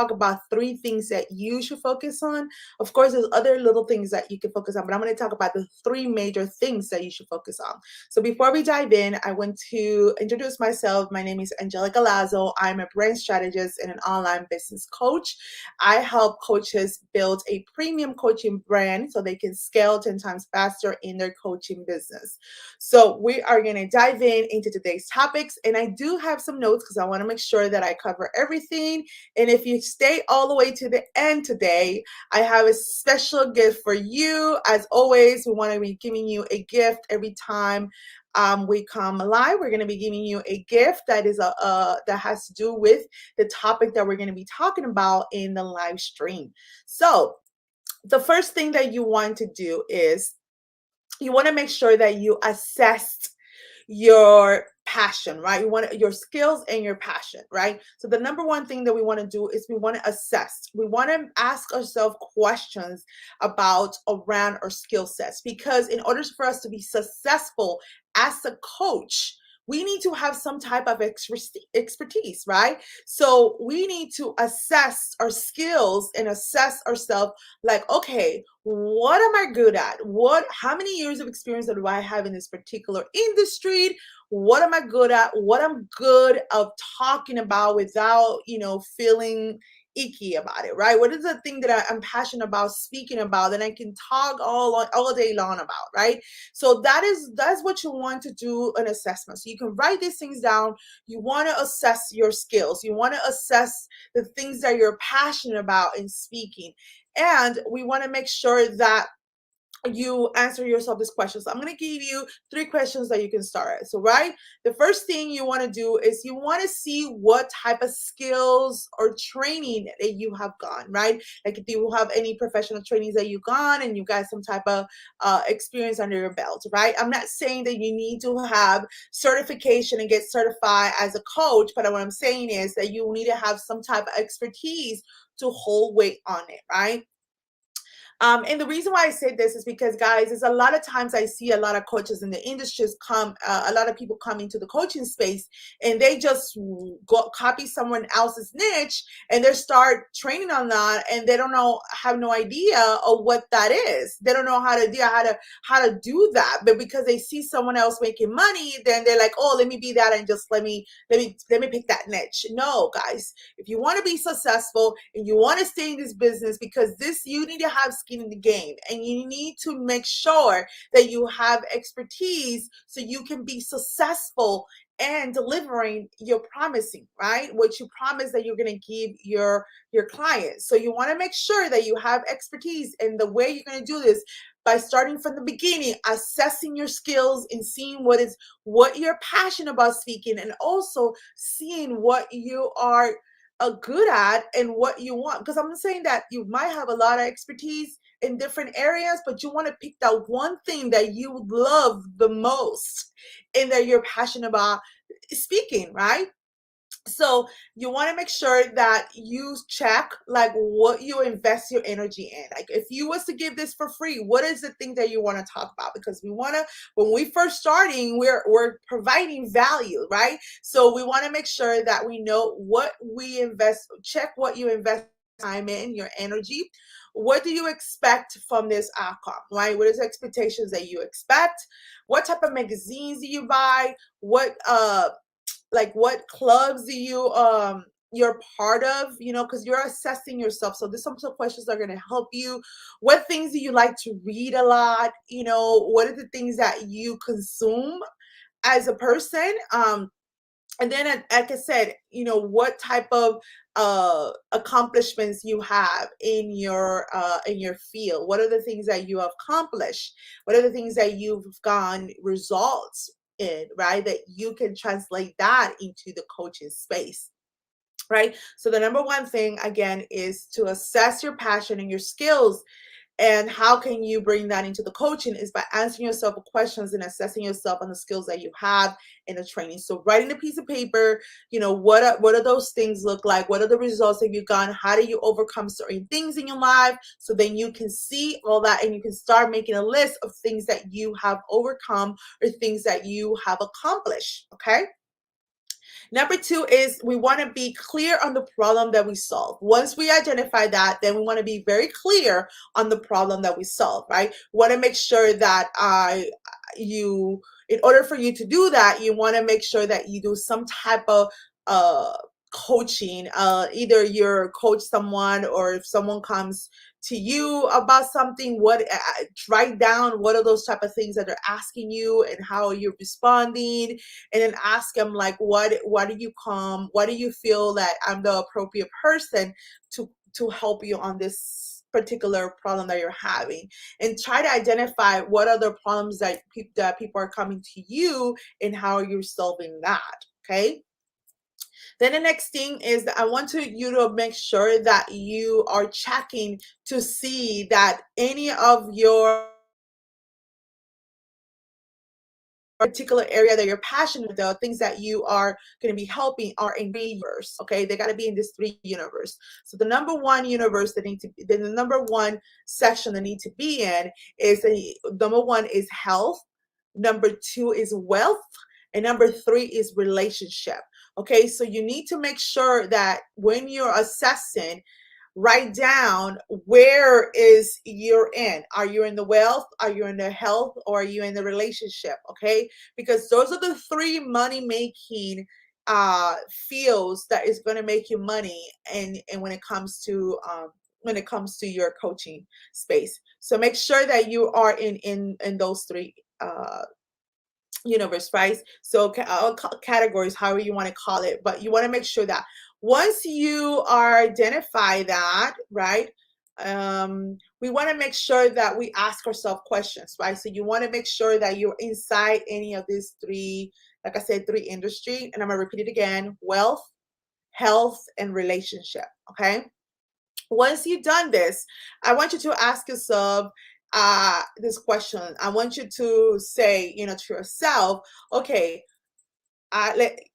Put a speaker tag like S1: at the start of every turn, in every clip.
S1: talk about 3 things that you should focus on. Of course, there's other little things that you can focus on, but I'm going to talk about the 3 major things that you should focus on. So before we dive in, I want to introduce myself. My name is Angelica Lazo. I'm a brand strategist and an online business coach. I help coaches build a premium coaching brand so they can scale 10 times faster in their coaching business. So we are going to dive into today's topics, and I do have some notes because I want to make sure that I cover everything. And if you stay all the way to the end today, I have a special gift for you. As always, we want to be giving you a gift every time we come live. We're going to be giving you a gift that is that has to do with the topic that we're going to be talking about in the live stream. So the first thing that you want to do is you want to make sure that you assess your passion, right? You want your skills and your passion, right? So the number one thing that we want to do is we want to assess. We want to ask ourselves questions about around our skill sets, because in order for us to be successful as a coach, we need to have some type of expertise, right? So we need to assess our skills and assess ourselves like, okay, what am I good at? How many years of experience do I have in this particular industry? What am I good at? What I'm good of talking about without, feeling icky about it, right? What is the thing that I'm passionate about speaking about that I can talk all day long about, right? So that's what you want to do an assessment. So you can write these things down. You want to assess your skills. You want to assess the things that you're passionate about in speaking. And we want to make sure that you answer yourself this question. So I'm going to give you 3 questions that you can start at. So, right, the first thing you want to do is you want to see what type of skills or training that you have gone, right? Like if you have any professional trainings that you've gone and you got some type of experience under your belt, right? I'm not saying that you need to have certification and get certified as a coach, but what I'm saying is that you need to have some type of expertise to hold weight on it, right? And the reason why I say this is because, guys, is a lot of times I see a lot of coaches in the industries a lot of people come into the coaching space and they just copy someone else's niche and they start training on that, and they have no idea of what that is. They don't know how to do that, but because they see someone else making money, then they're like, oh, let me be that and just let me pick that niche. No, guys, if you want to be successful and you want to stay in this business, because you need to have skin in the game, and you need to make sure that you have expertise so you can be successful and delivering your promising, right? What you promise that you're going to give your clients. So you want to make sure that you have expertise, and the way you're going to do this by starting from the beginning, assessing your skills and seeing what you're passionate about speaking, and also seeing what you are good at and what you want. Because I'm saying that you might have a lot of expertise in different areas, but you want to pick that one thing that you love the most and that you're passionate about speaking, right? So you want to make sure that you check like what you invest your energy in. Like if you was to give this for free, what is the thing that you want to talk about? Because when we first starting, we're providing value, right? So we want to make sure that we know what we invest, check what you invest time in, your energy. What do you expect from this outcome, right? What is the expectations that you expect? What type of magazines do you buy? What clubs do you're part of, because you're assessing yourself. So there's some questions that are going to help you. What things do you like to read a lot? What are the things that you consume as a person? And then, like I said, what type of accomplishments you have in your field. What are the things that you have accomplished? What are the things that you've gotten results in, right? That you can translate that into the coaching space, right? So the number one thing, again, is to assess your passion and your skills. And how can you bring that into the coaching is by answering yourself questions and assessing yourself on the skills that you have in the training. So writing a piece of paper, what are those things look like? What are the results that you've gotten? How do you overcome certain things in your life? So then you can see all that and you can start making a list of things that you have overcome or things that you have accomplished, okay? Number two is we want to be clear on the problem that we solve. Once we identify that, then we want to be very clear on the problem that we solve, right? We want to make sure that you, in order for you to do that, you want to make sure that you do some type of uh, coaching. Either you're coach someone, or if someone comes to you about something, what write down what are those type of things that they're asking you and how you're responding, and then ask them like, what do you come, what do you feel that I'm the appropriate person to help you on this particular problem that you're having, and try to identify what other problems that people are coming to you and how you're solving that. Okay. Then the next thing is that I want you to make sure that you are checking to see that any of your particular area that you're passionate about, things that you are going to be helping are in three universe. Okay, they got to be in this three universe. So the number one universe that need to be, the number one section that need to be in is number one is health, number two is wealth, and number three is relationship. Okay, so you need to make sure that when you're assessing, write down where is you're in. Are you in the wealth? Are you in the health? Or are you in the relationship? Okay, because those are the three money making fields that is going to make you money, and when it comes to your coaching space. So make sure that you are in those three universe, right? So categories, however you want to call it, but you want to make sure that once you are identify that, right, we want to make sure that we ask ourselves questions, right? So you want to make sure that you're inside any of these three, like I said, three industry, and I'm gonna repeat it again: wealth, health, and relationship. Okay, once you've done this, I want you to ask yourself this question. I want you to say, to yourself, okay,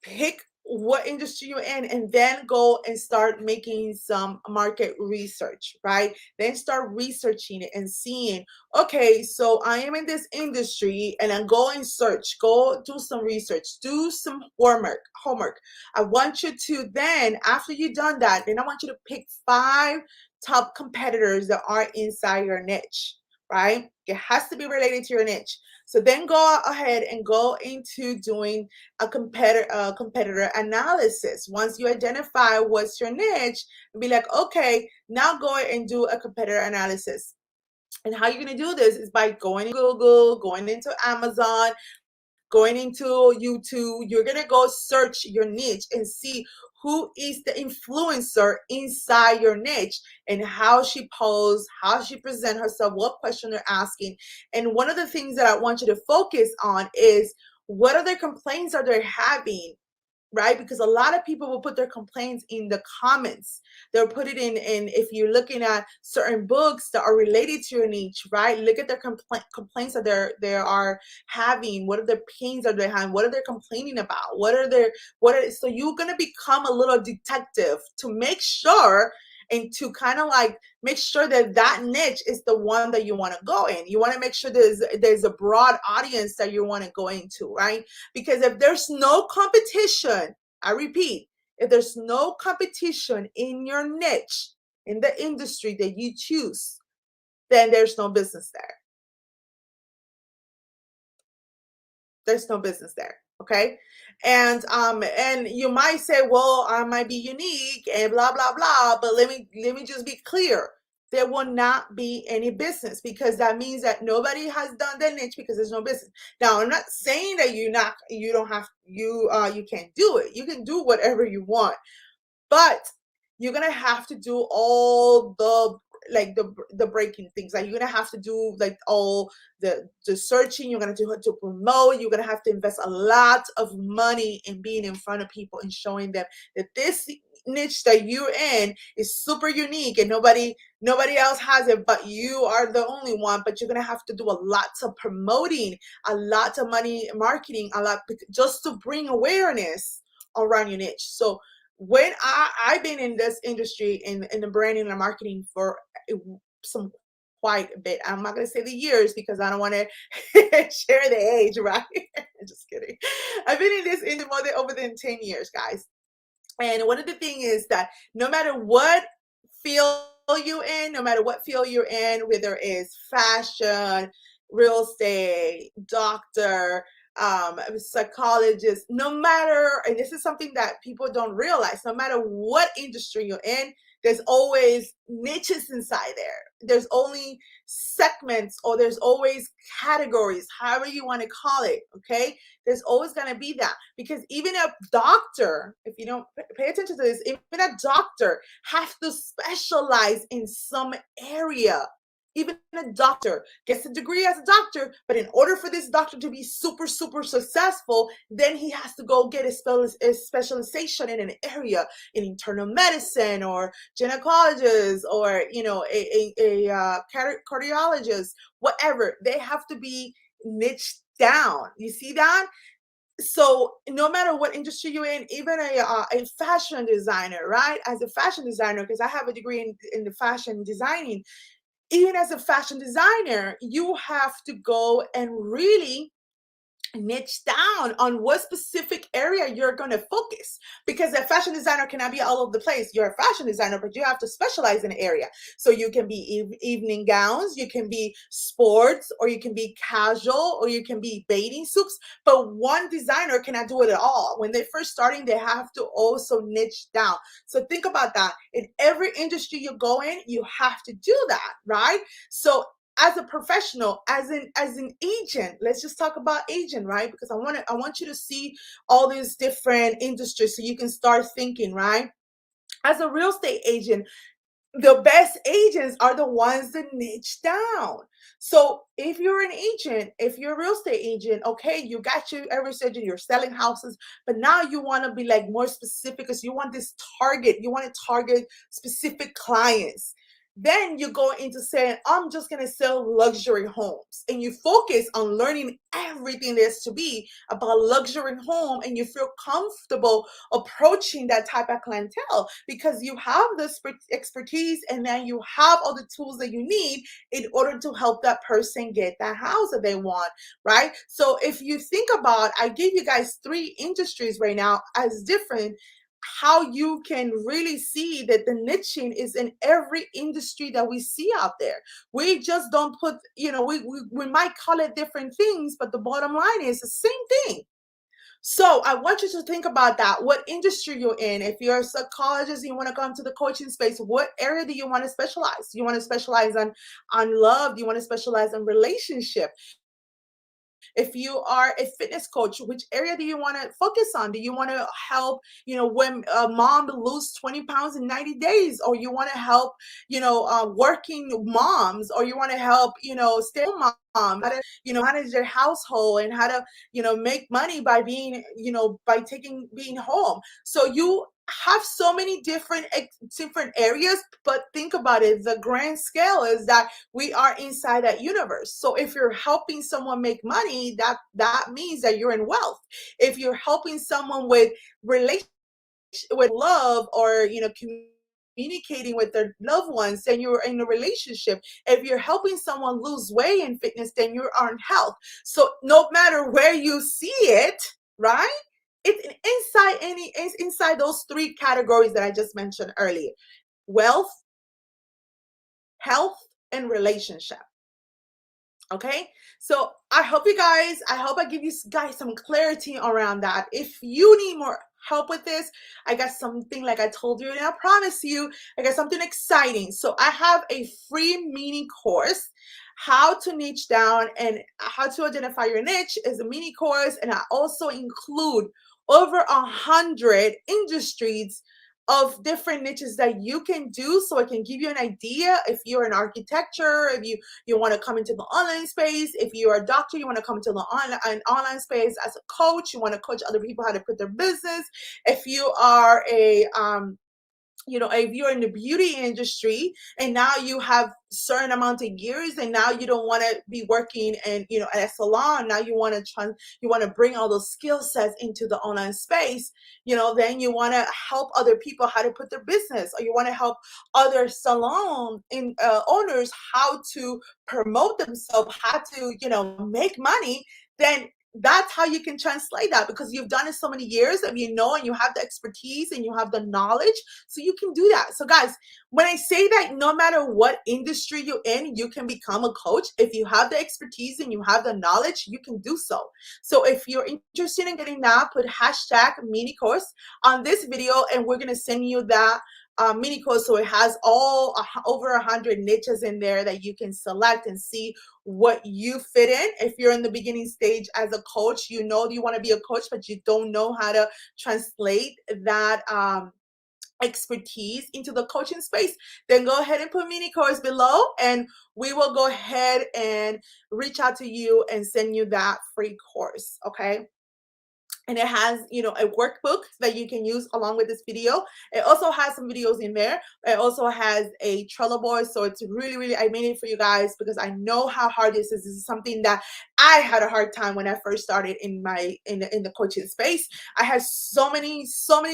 S1: pick what industry you're in, and then go and start making some market research, right? Then start researching it and seeing, okay, so I am in this industry, and then go and search, go do some research, do some homework. I want you to then, after you've done that, then I want you to pick 5 top competitors that are inside your niche, right? It has to be related to your niche. So then go ahead and go into doing a competitor analysis. Once you identify what's your niche, be like, okay, now go and do a competitor analysis. And how you're going to do this is by going to Google, going into Amazon, going into YouTube. You're going to go search your niche and see who is the influencer inside your niche, and how she poses, how she present herself, what question they're asking. And one of the things that I want you to focus on is, what other complaints are they having, right? Because a lot of people will put their complaints in the comments. They'll put it in if you're looking at certain books that are related to your niche, right? Look at their complaints that they are having. What are their pains that they're having? What are they complaining about? So you're going to become a little detective to make sure, and to kind of like make sure that that niche is the one that you want to go in. You want to make sure there's a broad audience that you want to go into, right? Because if there's no competition, I repeat, if there's no competition in your niche, in the industry that you choose, then there's no business there. There's no business there. Okay. And you might say, well, I might be unique and blah blah blah, but let me just be clear. There will not be any business, because that means that nobody has done their niche, because there's no business. Now, I'm not saying that you can't do it. You can do whatever you want, but you're gonna have to do all the breaking things. Like, you're gonna have to do like all the searching. You're gonna do to promote. You're gonna have to invest a lot of money in being in front of people and showing them that this niche that you're in is super unique, and nobody else has it, but you are the only one. But you're gonna have to do a lot of promoting, a lot of money marketing, a lot, just to bring awareness around your niche. So when I've been in this industry in the branding and marketing for some quite a bit. I'm not going to say the years because I don't want to share the age, right? Just kidding. I've been in this industry over than 10 years, guys. And one of the things is that no matter what field you in, no matter what field you're in, whether it's fashion, real estate, doctor, psychologist, no matter, and this is something that people don't realize, no matter what industry you're in, there's always niches inside there. There's only segments, or there's always categories, however you want to call it. Okay, there's always going to be that, because even a doctor, if you don't pay attention to this, even a doctor has to specialize in some area. Even a doctor gets a degree as a doctor, but in order for this doctor to be super, super successful, then he has to go get a specialization in an area, in internal medicine or gynecologist, or cardiologist, whatever. They have to be niched down. You see that? So no matter what industry you're in, even a fashion designer, right? As a fashion designer, because I have a degree in the fashion designing, even as a fashion designer, you have to go and really niche down on what specific area you're going to focus, because a fashion designer cannot be all over the place. You're a fashion designer, but you have to specialize in an area. So you can be evening gowns, you can be sports, or you can be casual, or you can be bathing suits, but one designer cannot do it at all. When they're first starting, they have to also niche down. So think about that. In every industry you go in, you have to do that, right? So as a professional, as an agent, let's just talk about agent, right? Because I want you to see all these different industries so you can start thinking, right? As a real estate agent, the best agents are the ones that niche down. So if you're an agent, if you're a real estate agent, okay, you got your every agent, you're selling houses, but now you want to be like more specific, because you want this target, you want to target specific clients. Then you go into saying, I'm just going to sell luxury homes. And you focus on learning everything there's to be about luxury home, and you feel comfortable approaching that type of clientele because you have this expertise, and then you have all the tools that you need in order to help that person get that house that they want, right? So if you think about, I gave you guys 3 industries right now as different, how you can really see that the niching is in every industry that we see out there. We just don't put, we might call it different things, but the bottom line is the same thing. So I want you to think about that. What industry you're in. If you're a psychologist and you want to come to the coaching space, what area do you want to specialize? Do you want to specialize on love? Do you want to specialize on relationship? If you are a fitness coach, which area do you want to focus on? Do you want to help, when a mom lose 20 pounds in 90 days, or you want to help, working moms, or you want to help, stay-at-home mom, how to, manage their household, and how to, make money by being, being home. So you have so many different areas, but think about it. The grand scale is that we are inside that universe. So if you're helping someone make money, that means that you're in wealth. If you're helping someone with relation, with love, or communicating with their loved ones, then you're in a relationship. If you're helping someone lose weight in fitness, then you're on health. So no matter where you see it, right? It's inside those 3 categories that I just mentioned earlier: wealth, health, and relationship. Okay, so I hope I give you guys some clarity around that. If you need more help with this, I got something, like I told you, and I promise you, I got something exciting. So I have a free mini course, how to niche down and how to identify your niche, is a mini course. And I also include over 100 industries of different niches that you can do, so I can give you an idea. If you're in architecture, if you want to come into the online space, if you're a doctor, you want to come into the online space. As a coach, you want to coach other people how to put their business. If you are a if you're in the beauty industry and now you have certain amount of years and now you don't want to be working and at a salon, now you want to bring all those skill sets into the online space, then you want to help other people how to put their business, or you want to help other salon owners how to promote themselves, how to make money. Then that's how you can translate that, because you've done it so many years and and you have the expertise and you have the knowledge, so you can do that. So guys, when I say that no matter what industry you're in, you can become a coach. If you have the expertise and you have the knowledge, you can do so. So if you're interested in getting that, put hashtag mini course on this video and we're going to send you that mini course. So it has all over 100 niches in there that you can select and see what you fit in. If you're in the beginning stage as a coach, you want to be a coach, but you don't know how to translate that expertise into the coaching space, then go ahead and put mini course below and we will go ahead and reach out to you and send you that free course. Okay. And it has a workbook that you can use along with this video. It also has some videos in there. It also has a Trello board, so it's really, really, I made it for you guys because I know how hard this is. This is something that I had a hard time when I first started in the coaching space. I had so many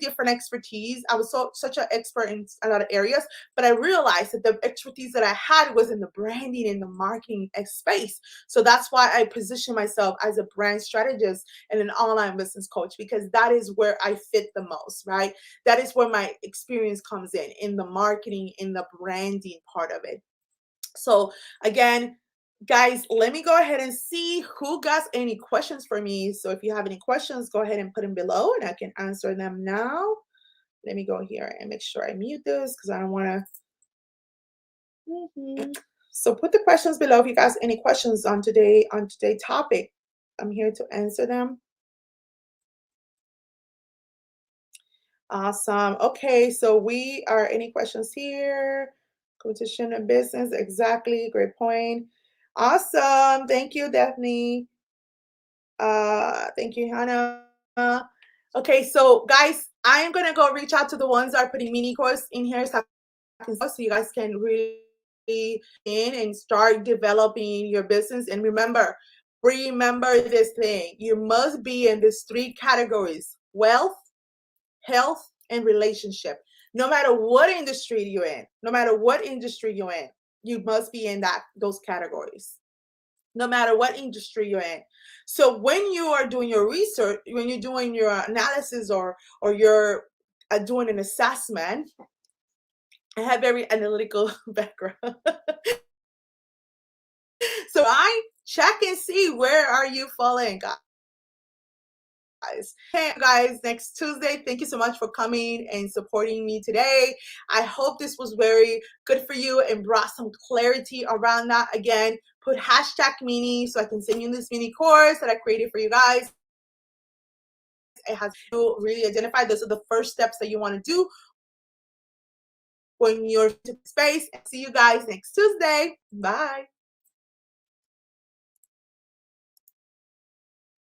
S1: different expertise. I was such an expert in a lot of areas, but I realized that the expertise that I had was in the branding and the marketing space. So that's why I position myself as a brand strategist and an online business coach, because that is where I fit the most, right? That is where my experience comes in the marketing, in the branding part of it. So again, guys, let me go ahead and see who got any questions for me. So if you have any questions, go ahead and put them below and I can answer them now. Let me go here and make sure I mute this because I don't want to. So put the questions below if you guys any questions on today's topic. I'm here to answer them. Awesome. Okay, so we are any questions here? Competition and business, exactly. Great point. Awesome. Thank you, Daphne. Thank you, Hannah. Okay, so guys, I am gonna go reach out to the ones that are putting mini course in here so you guys can really in and start developing your business. And remember this thing. You must be in these three categories: wealth, health, and relationship. No matter what industry you're in, you must be in those categories. No matter what industry you're in. So when you are doing your research, when you're doing your analysis or you're doing an assessment, I have very analytical background. So I check and see where are you falling, guys. Hey guys, next Tuesday. Thank you so much for coming and supporting me today. I hope this was very good for you and brought some clarity around that. Again, put hashtag mini so I can send you this mini course that I created for you guys. It has to really identify those are the first steps that you want to do when you're in space. See you guys next Tuesday. Bye.